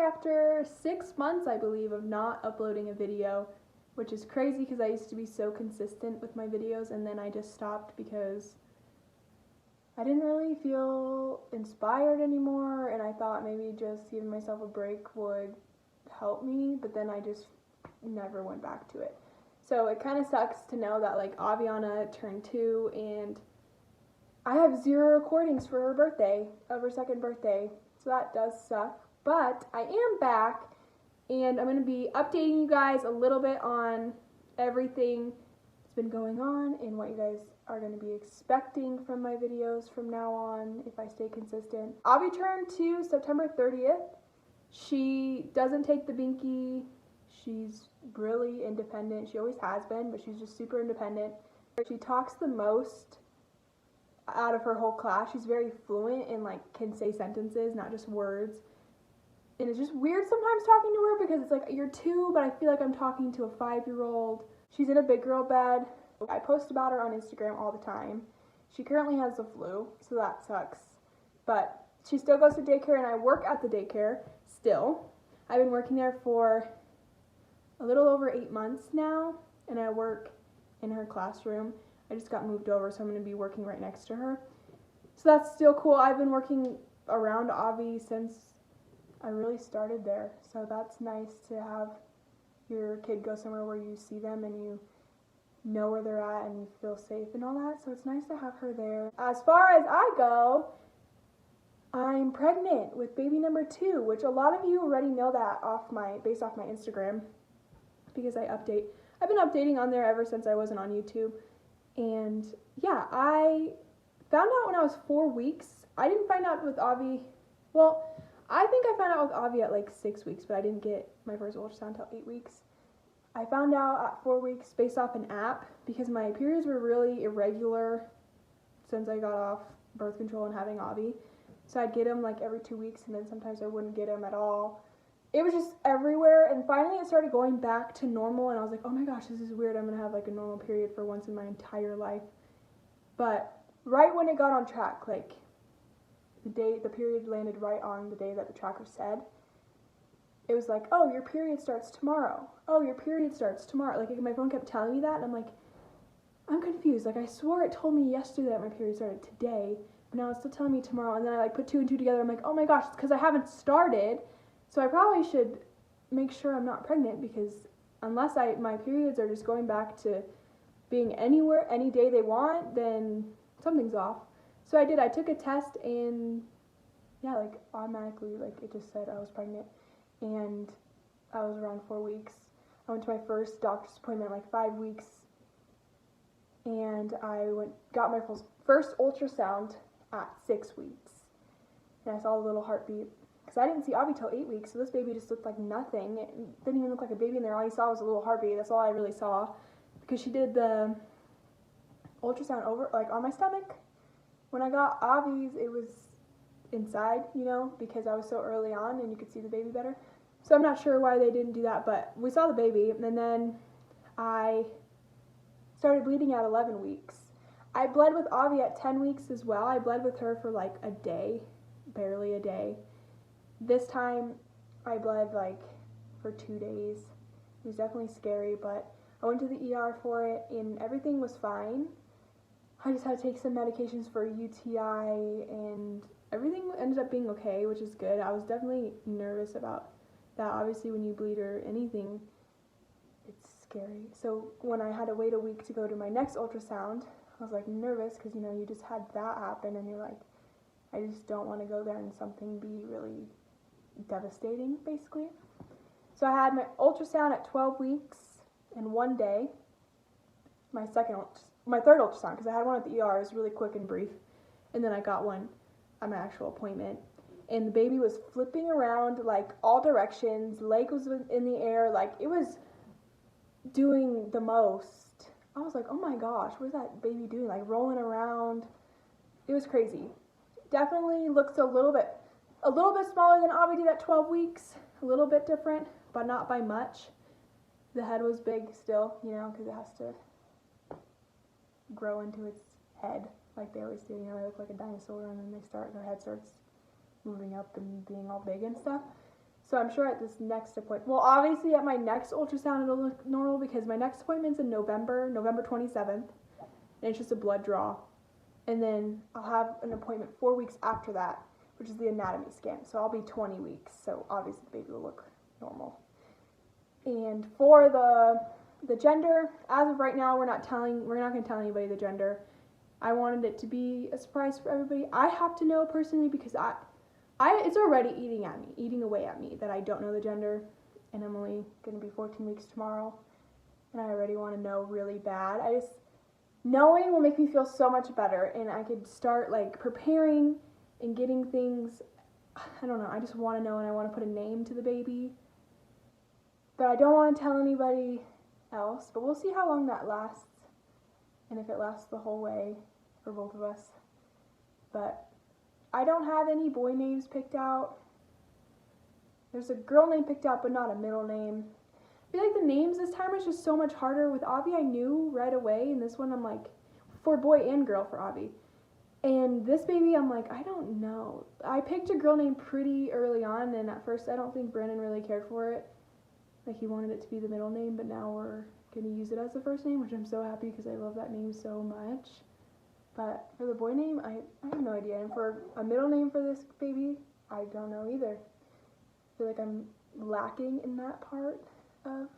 after 6 months, I believe, of not uploading a video, which is crazy because I used to be so consistent with my videos, and then I just stopped because I didn't really feel inspired anymore, and I thought maybe just giving myself a break would help me, but then I just never went back to it. So it kind of sucks to know that like Aviana turned 2 and I have 0 recordings for her birthday, of her 2nd birthday, so that does suck. But I am back, and I'm going to be updating you guys a little bit on everything that's been going on and what you guys are going to be expecting from my videos from now on if I stay consistent. Avi turned 2 September 30th. She doesn't take the binky. She's really independent. She always has been, but she's just super independent. She talks the most out of her whole class. She's very fluent and like can say sentences, not just words. And it's just weird sometimes talking to her because it's like, you're 2, but I feel like I'm talking to a 5-year-old. She's in a big girl bed. I post about her on Instagram all the time. She currently has the flu, so that sucks. But she still goes to daycare, and I work at the daycare still. I've been working there for a little over 8 months now, and I work in her classroom. I just got moved over, so I'm going to be working right next to her. So that's still cool. I've been working around Avi since I really started there, so that's nice to have your kid go somewhere where you see them and you know where they're at and you feel safe and all that, so it's nice to have her there. As far as I go, I'm pregnant with baby number 2, which a lot of you already know that based off my Instagram, because I've been updating on there ever since I wasn't on YouTube. And yeah, I found out when I was 4 weeks. I didn't find out with Avi, well, I think I found out with Avi at like 6 weeks, but I didn't get my first ultrasound until 8 weeks. I found out at 4 weeks based off an app because my periods were really irregular since I got off birth control and having Avi. So I'd get them like every 2 weeks, and then sometimes I wouldn't get them at all. It was just everywhere, and finally it started going back to normal, and I was like, oh my gosh, this is weird. I'm going to have like a normal period for once in my entire life. But right when it got on track, like the period landed right on the day that the tracker said, it was like, oh, your period starts tomorrow. Oh, your period starts tomorrow. Like my phone kept telling me that, and I'm like, I'm confused. Like I swore it told me yesterday that my period started today, but now it's still telling me tomorrow. And then I like put 2 and 2 together. I'm like, oh my gosh, it's because I haven't started. So I probably should make sure I'm not pregnant, because unless my periods are just going back to being anywhere, any day they want, then something's off. So I did. I took a test, and yeah, like automatically, like it just said I was pregnant, and I was around 4 weeks. I went to my first doctor's appointment like 5 weeks, and I got my first ultrasound at 6 weeks, and I saw a little heartbeat. Because I didn't see Avi till 8 weeks, so this baby just looked like nothing. It didn't even look like a baby in there. All you saw was a little heartbeat. That's all I really saw. Because she did the ultrasound on my stomach. When I got Avi's, it was inside, because I was so early on and you could see the baby better. So I'm not sure why they didn't do that, but we saw the baby, and then I started bleeding at 11 weeks. I bled with Avi at 10 weeks as well. I bled with her for like a day, barely a day. This time, I bled like for 2 days. It was definitely scary, but I went to the ER for it, and everything was fine. I just had to take some medications for UTI, and everything ended up being okay, which is good. I was definitely nervous about that. Obviously, when you bleed or anything, it's scary. So when I had to wait a week to go to my next ultrasound, I was like nervous because, you just had that happen, and you're like, I just don't want to go there and something be really devastating, basically. So I had my ultrasound at 12 weeks and 1 day. My third ultrasound, because I had one at the ER. It was really quick and brief, and then I got one at my actual appointment, and the baby was flipping around like all directions. Leg was in the air, like it was doing the most. I was like, oh my gosh, what is that baby doing? Like rolling around. It was crazy. Definitely looks a little bit smaller than Avi did at 12 weeks, a little bit different, but not by much. The head was big still, because it has to grow into its head like they always do. They look like a dinosaur, and then their head starts moving up and being all big and stuff. So I'm sure at this next appointment, well, obviously at my next ultrasound it'll look normal because my next appointment's in November 27th, and it's just a blood draw. And then I'll have an appointment 4 weeks after that, which is the anatomy scan. So I'll be 20 weeks, so obviously the baby will look normal. And for the gender, as of right now, we're not going to tell anybody the gender. I wanted it to be a surprise for everybody. I have to know personally because it's already eating away at me that I don't know the gender, and I'm only going to be 14 weeks tomorrow, and I already want to know really bad. Knowing will make me feel so much better, and I could start like preparing and getting things. I don't know, I just want to know, and I want to put a name to the baby, but I don't want to tell anybody else, but we'll see how long that lasts, and if it lasts the whole way for both of us. But I don't have any boy names picked out. There's a girl name picked out, but not a middle name. I feel like the names this time is just so much harder. With Avi, I knew right away, and this one I'm like, for boy and girl for Avi. And this baby, I'm like, I don't know. I picked a girl name pretty early on, and at first I don't think Brandon really cared for it. Like, he wanted it to be the middle name, but now we're going to use it as the first name, which I'm so happy because I love that name so much. But for the boy name, I have no idea. And for a middle name for this baby, I don't know either. I feel like I'm lacking in that part of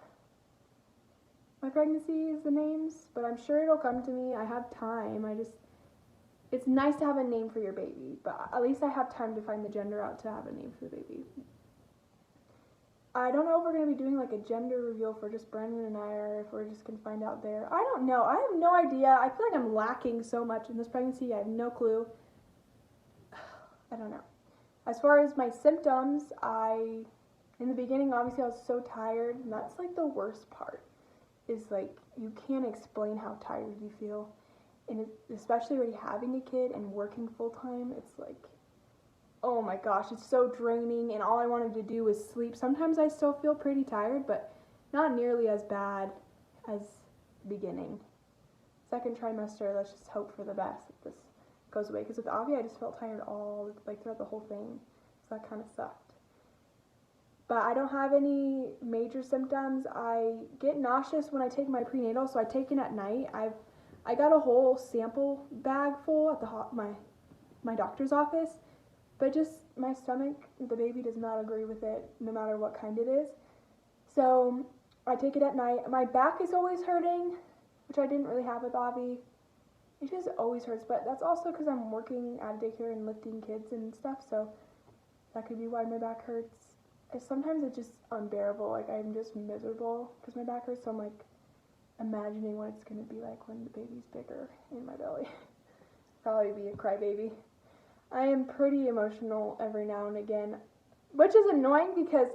my pregnancy is the names, but I'm sure it'll come to me. I have time. It's nice to have a name for your baby, but at least I have time to find the gender out to have a name for the baby. I don't know if we're going to be doing like a gender reveal for just Brandon and I, or if we're just going to find out there. I don't know. I have no idea. I feel like I'm lacking so much in this pregnancy. I have no clue. I don't know. As far as my symptoms, in the beginning, obviously I was so tired, and that's like the worst part, is like you can't explain how tired you feel. And especially already having a kid and working full time, it's like, oh my gosh, it's so draining, and all I wanted to do was sleep. Sometimes I still feel pretty tired, but not nearly as bad as beginning. Second trimester, let's just hope for the best that this goes away. Because with Avi, I just felt tired throughout the whole thing. So that kind of sucked. But I don't have any major symptoms. I get nauseous when I take my prenatal, so I take it at night. I got a whole sample bag full at my doctor's office. But just my stomach, the baby does not agree with it, no matter what kind it is. So I take it at night. My back is always hurting, which I didn't really have with Avi. It just always hurts, but that's also because I'm working at a daycare and lifting kids and stuff, so that could be why my back hurts. Sometimes it's just unbearable, like I'm just miserable because my back hurts, so I'm like imagining what it's going to be like when the baby's bigger in my belly. Probably be a crybaby. I am pretty emotional every now and again, which is annoying because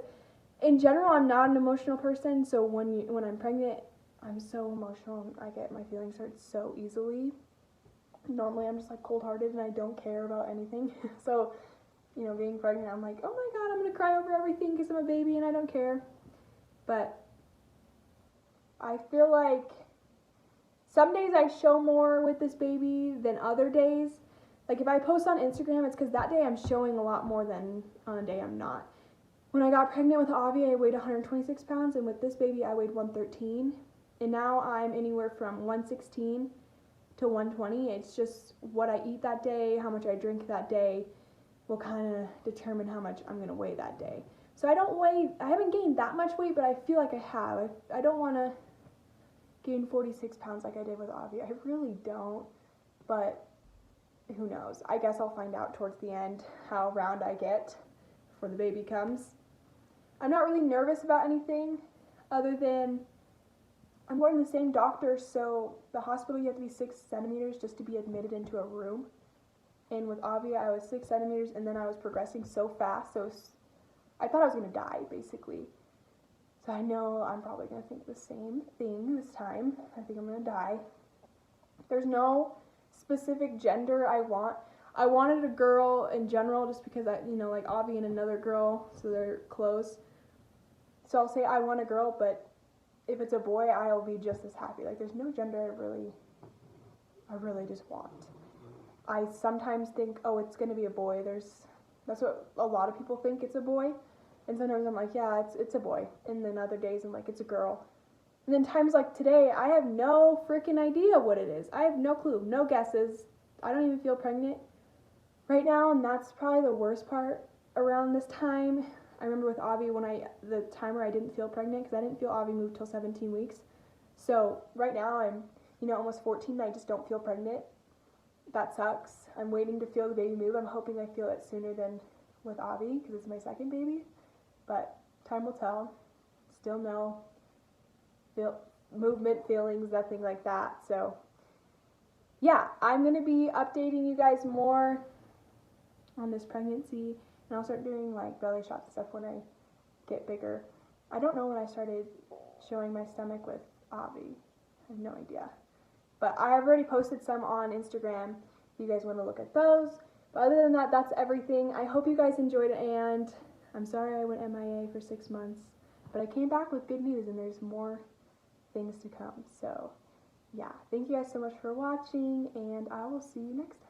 in general I'm not an emotional person, so when I'm pregnant, I'm so emotional. I get my feelings hurt so easily. Normally I'm just like cold-hearted and I don't care about anything. So, being pregnant, I'm like, oh my god, I'm going to cry over everything because I'm a baby and I don't care. But I feel like some days I show more with this baby than other days. Like, if I post on Instagram, it's because that day I'm showing a lot more than on a day I'm not. When I got pregnant with Avi, I weighed 126 pounds, and with this baby, I weighed 113. And now I'm anywhere from 116 to 120. It's just what I eat that day, how much I drink that day will kind of determine how much I'm going to weigh that day. So I haven't gained that much weight, but I feel like I have. I don't want to gain 46 pounds like I did with Avi. I really don't, but who knows? I guess I'll find out towards the end how round I get before the baby comes. I'm not really nervous about anything other than I'm going to the same doctor, so the hospital you have to be 6 centimeters just to be admitted into a room. And with Avi, I was 6 centimeters, and then I was progressing so fast, so I thought I was going to die, basically. So I know I'm probably going to think the same thing this time. I think I'm going to die. There's no specific gender I want. I wanted a girl in general just because like Avi and another girl, so they're close. So I'll say I want a girl, but if it's a boy, I'll be just as happy. Like, there's no gender I really just want. I sometimes think, oh, it's going to be a boy. That's what a lot of people think, it's a boy. And sometimes I'm like, yeah, it's a boy. And then other days I'm like, it's a girl. And then times like today, I have no freaking idea what it is. I have no clue, no guesses. I don't even feel pregnant right now, and that's probably the worst part around this time. I remember with Avi the time where I didn't feel pregnant, because I didn't feel Avi move till 17 weeks. So right now I'm, almost 14, and I just don't feel pregnant. That sucks. I'm waiting to feel the baby move. I'm hoping I feel it sooner than with Avi, because it's my second baby. But time will tell. Still no movement, feelings, nothing like that. So yeah, I'm going to be updating you guys more on this pregnancy, and I'll start doing like belly shots and stuff when I get bigger. I don't know when I started showing my stomach with Avi. I have no idea. But I've already posted some on Instagram if you guys want to look at those. But other than that, that's everything. I hope you guys enjoyed it, and I'm sorry I went MIA for 6 months. But I came back with good news, and there's more things to come. So yeah, thank you guys so much for watching, and I will see you next time.